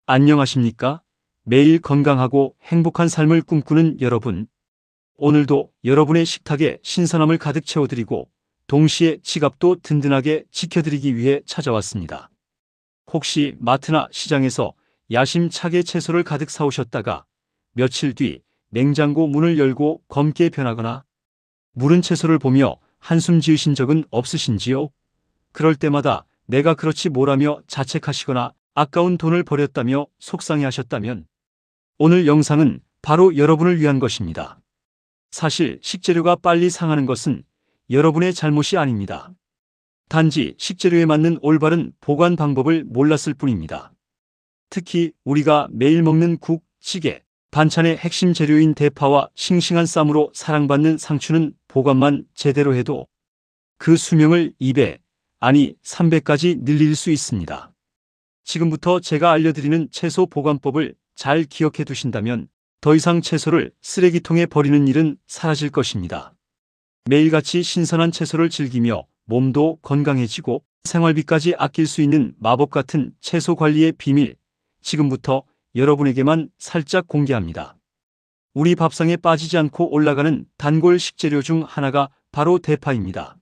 안녕하십니까? 매일 건강하고 행복한 삶을 꿈꾸는 여러분. 오늘도 여러분의 식탁에 신선함을 가득 채워드리고 동시에 지갑도 든든하게 지켜드리기 위해 찾아왔습니다. 혹시 마트나 시장에서 야심차게 채소를 가득 사오셨다가 며칠 뒤 냉장고 문을 열고 검게 변하거나 무른 채소를 보며 한숨 지으신 적은 없으신지요? 그럴 때마다 내가 그렇지 뭐라며 자책하시거나 아까운 돈을 버렸다며 속상해하셨다면 오늘 영상은 바로 여러분을 위한 것입니다. 사실 식재료가 빨리 상하는 것은 여러분의 잘못이 아닙니다. 단지 식재료에 맞는 올바른 보관 방법을 몰랐을 뿐입니다. 특히 우리가 매일 먹는 국, 찌개, 반찬의 핵심 재료인 대파와 싱싱한 쌈으로 사랑받는 상추는 보관만 제대로 해도 그 수명을 2배, 아니 3배까지 늘릴 수 있습니다. 지금부터 제가 알려드리는 채소 보관법을 잘 기억해 두신다면 더 이상 채소를 쓰레기통에 버리는 일은 사라질 것입니다. 매일같이 신선한 채소를 즐기며 몸도 건강해지고 생활비까지 아낄 수 있는 마법 같은 채소 관리의 비밀, 지금부터 여러분에게만 살짝 공개합니다. 우리 밥상에 빠지지 않고 올라가는 단골 식재료 중 하나가 바로 대파입니다.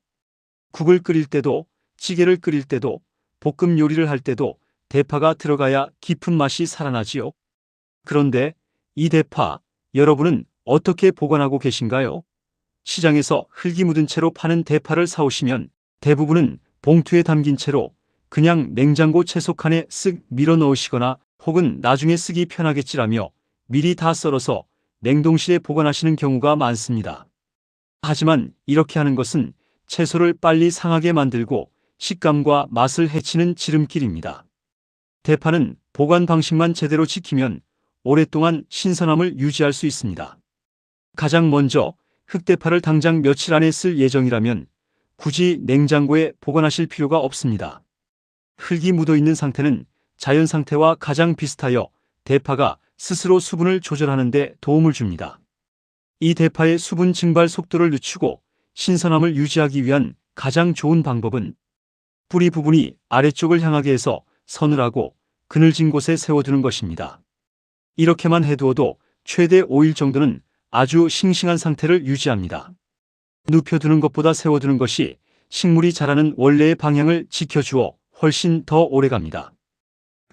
국을 끓일 때도, 찌개를 끓일 때도, 볶음 요리를 할 때도 대파가 들어가야 깊은 맛이 살아나지요. 그런데 이 대파, 여러분은 어떻게 보관하고 계신가요? 시장에서 흙이 묻은 채로 파는 대파를 사오시면 대부분은 봉투에 담긴 채로 그냥 냉장고 채소칸에 쓱 밀어 넣으시거나 혹은 나중에 쓰기 편하겠지라며 미리 다 썰어서 냉동실에 보관하시는 경우가 많습니다. 하지만 이렇게 하는 것은 채소를 빨리 상하게 만들고 식감과 맛을 해치는 지름길입니다. 대파는 보관 방식만 제대로 지키면 오랫동안 신선함을 유지할 수 있습니다. 가장 먼저 흑대파를 당장 며칠 안에 쓸 예정이라면 굳이 냉장고에 보관하실 필요가 없습니다. 흙이 묻어있는 상태는 자연 상태와 가장 비슷하여 대파가 스스로 수분을 조절하는 데 도움을 줍니다. 이 대파의 수분 증발 속도를 늦추고 신선함을 유지하기 위한 가장 좋은 방법은 뿌리 부분이 아래쪽을 향하게 해서 서늘하고 그늘진 곳에 세워두는 것입니다. 이렇게만 해두어도 최대 5일 정도는 아주 싱싱한 상태를 유지합니다. 눕혀두는 것보다 세워두는 것이 식물이 자라는 원래의 방향을 지켜주어 훨씬 더 오래갑니다.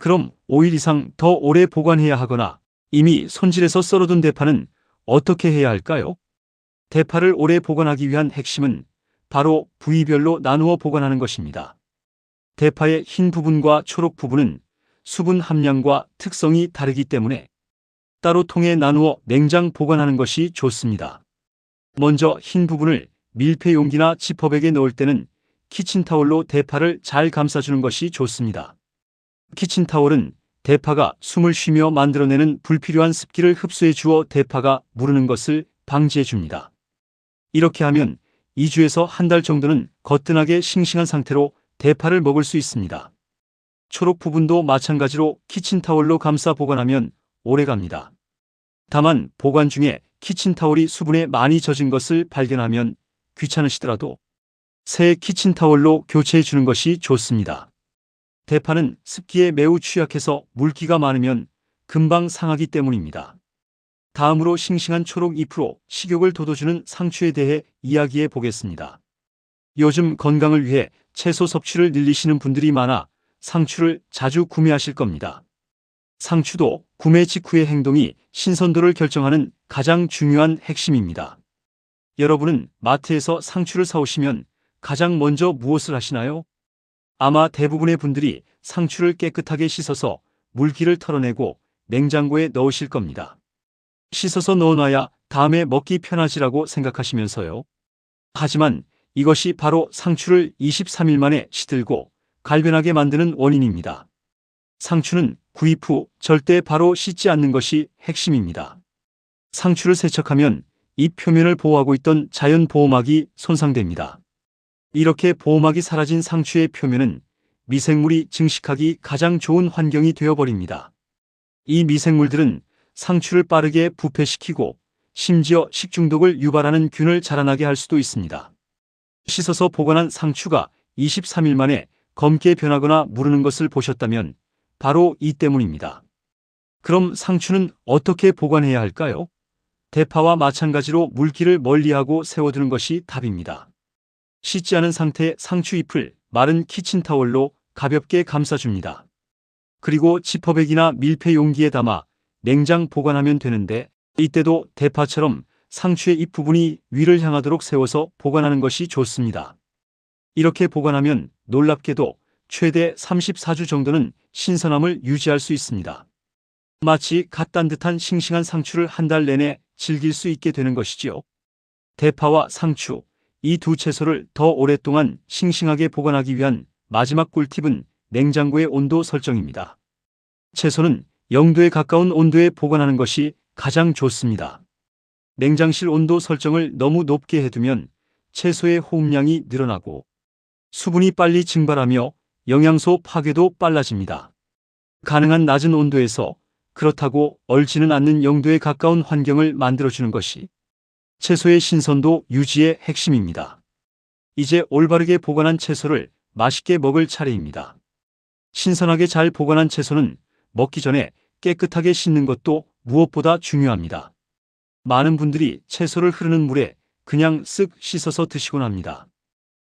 그럼 5일 이상 더 오래 보관해야 하거나 이미 손질해서 썰어둔 대파는 어떻게 해야 할까요? 대파를 오래 보관하기 위한 핵심은 바로 부위별로 나누어 보관하는 것입니다. 대파의 흰 부분과 초록 부분은 수분 함량과 특성이 다르기 때문에 따로 통에 나누어 냉장 보관하는 것이 좋습니다. 먼저 흰 부분을 밀폐 용기나 지퍼백에 넣을 때는 키친타올로 대파를 잘 감싸주는 것이 좋습니다. 키친타올은 대파가 숨을 쉬며 만들어내는 불필요한 습기를 흡수해 주어 대파가 무르는 것을 방지해 줍니다. 이렇게 하면 2주에서 한 달 정도는 거뜬하게 싱싱한 상태로 대파를 먹을 수 있습니다. 초록 부분도 마찬가지로 키친타올로 감싸 보관하면 오래갑니다. 다만 보관 중에 키친타올이 수분에 많이 젖은 것을 발견하면 귀찮으시더라도 새 키친타올로 교체해 주는 것이 좋습니다. 대파는 습기에 매우 취약해서 물기가 많으면 금방 상하기 때문입니다. 다음으로 싱싱한 초록 잎으로 식욕을 돋워주는 상추에 대해 이야기해 보겠습니다. 요즘 건강을 위해 채소 섭취를 늘리시는 분들이 많아 상추를 자주 구매하실 겁니다. 상추도 구매 직후의 행동이 신선도를 결정하는 가장 중요한 핵심입니다. 여러분은 마트에서 상추를 사오시면 가장 먼저 무엇을 하시나요? 아마 대부분의 분들이 상추를 깨끗하게 씻어서 물기를 털어내고 냉장고에 넣으실 겁니다. 씻어서 넣어놔야 다음에 먹기 편하지라고 생각하시면서요. 하지만 이것이 바로 상추를 23일 만에 시들고 갈변하게 만드는 원인입니다. 상추는 구입 후 절대 바로 씻지 않는 것이 핵심입니다. 상추를 세척하면 잎 표면을 보호하고 있던 자연 보호막이 손상됩니다. 이렇게 보호막이 사라진 상추의 표면은 미생물이 증식하기 가장 좋은 환경이 되어버립니다. 이 미생물들은 상추를 빠르게 부패시키고 심지어 식중독을 유발하는 균을 자라나게 할 수도 있습니다. 씻어서 보관한 상추가 23일 만에 검게 변하거나 무르는 것을 보셨다면 바로 이 때문입니다. 그럼 상추는 어떻게 보관해야 할까요? 대파와 마찬가지로 물기를 멀리하고 세워두는 것이 답입니다. 씻지 않은 상태의 상추 잎을 마른 키친타월로 가볍게 감싸줍니다. 그리고 지퍼백이나 밀폐 용기에 담아 냉장 보관하면 되는데, 이때도 대파처럼 상추의 잎부분이 위를 향하도록 세워서 보관하는 것이 좋습니다. 이렇게 보관하면 놀랍게도 최대 34주 정도는 신선함을 유지할 수 있습니다. 마치 갓 딴 듯한 싱싱한 상추를 한 달 내내 즐길 수 있게 되는 것이지요. 대파와 상추, 이 두 채소를 더 오랫동안 싱싱하게 보관하기 위한 마지막 꿀팁은 냉장고의 온도 설정입니다. 채소는 0도에 가까운 온도에 보관하는 것이 가장 좋습니다. 냉장실 온도 설정을 너무 높게 해두면 채소의 호흡량이 늘어나고 수분이 빨리 증발하며 영양소 파괴도 빨라집니다. 가능한 낮은 온도에서 그렇다고 얼지는 않는 0도에 가까운 환경을 만들어주는 것이 채소의 신선도 유지의 핵심입니다. 이제 올바르게 보관한 채소를 맛있게 먹을 차례입니다. 신선하게 잘 보관한 채소는 먹기 전에 깨끗하게 씻는 것도 무엇보다 중요합니다. 많은 분들이 채소를 흐르는 물에 그냥 쓱 씻어서 드시곤 합니다.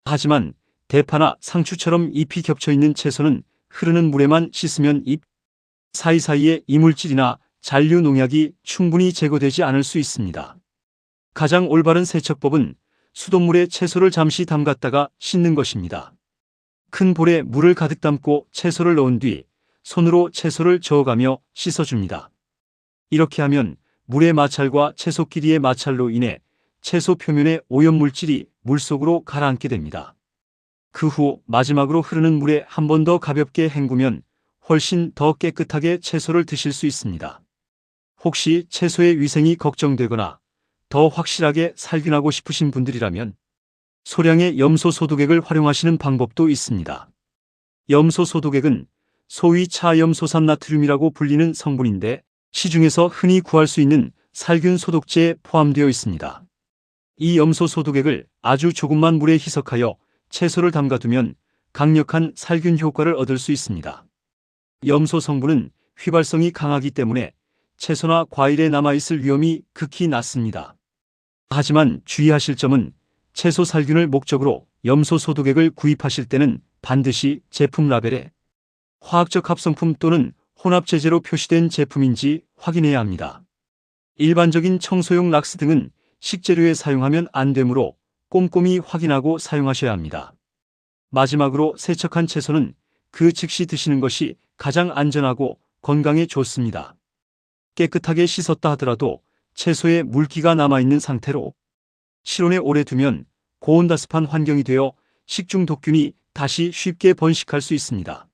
하지만 대파나 상추처럼 잎이 겹쳐 있는 채소는 흐르는 물에만 씻으면 잎 사이사이에 이물질이나 잔류 농약이 충분히 제거되지 않을 수 있습니다. 가장 올바른 세척법은 수돗물에 채소를 잠시 담갔다가 씻는 것입니다. 큰 볼에 물을 가득 담고 채소를 넣은 뒤 손으로 채소를 저어가며 씻어줍니다. 이렇게 하면 물의 마찰과 채소끼리의 마찰로 인해 채소 표면의 오염물질이 물속으로 가라앉게 됩니다. 그 후 마지막으로 흐르는 물에 한 번 더 가볍게 헹구면 훨씬 더 깨끗하게 채소를 드실 수 있습니다. 혹시 채소의 위생이 걱정되거나 더 확실하게 살균하고 싶으신 분들이라면 소량의 염소 소독액을 활용하시는 방법도 있습니다. 염소 소독액은 소위 차염소산 나트륨이라고 불리는 성분인데, 시중에서 흔히 구할 수 있는 살균 소독제에 포함되어 있습니다. 이 염소 소독액을 아주 조금만 물에 희석하여 채소를 담가두면 강력한 살균 효과를 얻을 수 있습니다. 염소 성분은 휘발성이 강하기 때문에 채소나 과일에 남아있을 위험이 극히 낮습니다. 하지만 주의하실 점은 채소 살균을 목적으로 염소 소독액을 구입하실 때는 반드시 제품 라벨에 화학적 합성품 또는 혼합제제로 표시된 제품인지 확인해야 합니다. 일반적인 청소용 락스 등은 식재료에 사용하면 안 되므로 꼼꼼히 확인하고 사용하셔야 합니다. 마지막으로 세척한 채소는 그 즉시 드시는 것이 가장 안전하고 건강에 좋습니다. 깨끗하게 씻었다 하더라도 채소에 물기가 남아있는 상태로 실온에 오래 두면 고온다습한 환경이 되어 식중독균이 다시 쉽게 번식할 수 있습니다.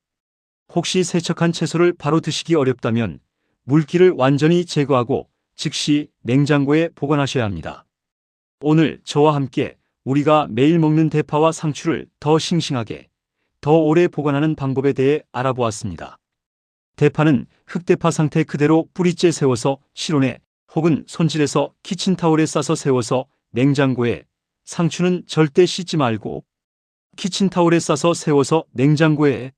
혹시 세척한 채소를 바로 드시기 어렵다면 물기를 완전히 제거하고 즉시 냉장고에 보관하셔야 합니다. 오늘 저와 함께 우리가 매일 먹는 대파와 상추를 더 싱싱하게, 더 오래 보관하는 방법에 대해 알아보았습니다. 대파는 흑대파 상태 그대로 뿌리째 세워서 실온에 혹은 손질해서 키친타올에 싸서 세워서 냉장고에, 상추는 절대 씻지 말고 키친타올에 싸서 세워서 냉장고에,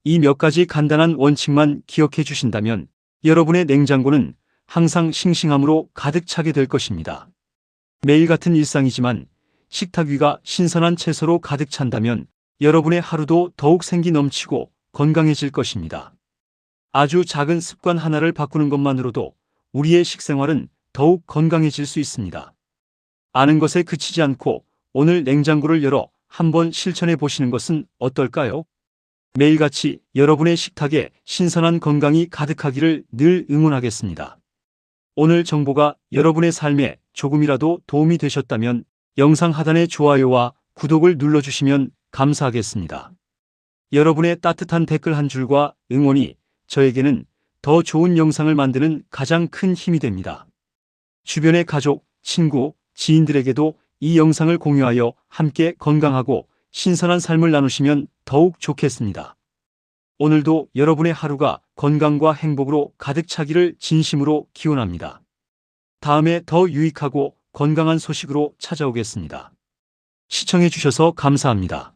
이 몇 가지 간단한 원칙만 기억해 주신다면 여러분의 냉장고는 항상 싱싱함으로 가득 차게 될 것입니다. 매일 같은 일상이지만 식탁 위가 신선한 채소로 가득 찬다면 여러분의 하루도 더욱 생기 넘치고 건강해질 것입니다. 아주 작은 습관 하나를 바꾸는 것만으로도 우리의 식생활은 더욱 건강해질 수 있습니다. 아는 것에 그치지 않고 오늘 냉장고를 열어 한번 실천해 보시는 것은 어떨까요? 매일같이 여러분의 식탁에 신선한 건강이 가득하기를 늘 응원하겠습니다. 오늘 정보가 여러분의 삶에 조금이라도 도움이 되셨다면 영상 하단의 좋아요와 구독을 눌러주시면 감사하겠습니다. 여러분의 따뜻한 댓글 한 줄과 응원이 저에게는 더 좋은 영상을 만드는 가장 큰 힘이 됩니다. 주변의 가족, 친구, 지인들에게도 이 영상을 공유하여 함께 건강하고 신선한 삶을 나누시면 더욱 좋겠습니다. 오늘도 여러분의 하루가 건강과 행복으로 가득 차기를 진심으로 기원합니다. 다음에 더 유익하고 건강한 소식으로 찾아오겠습니다. 시청해 주셔서 감사합니다.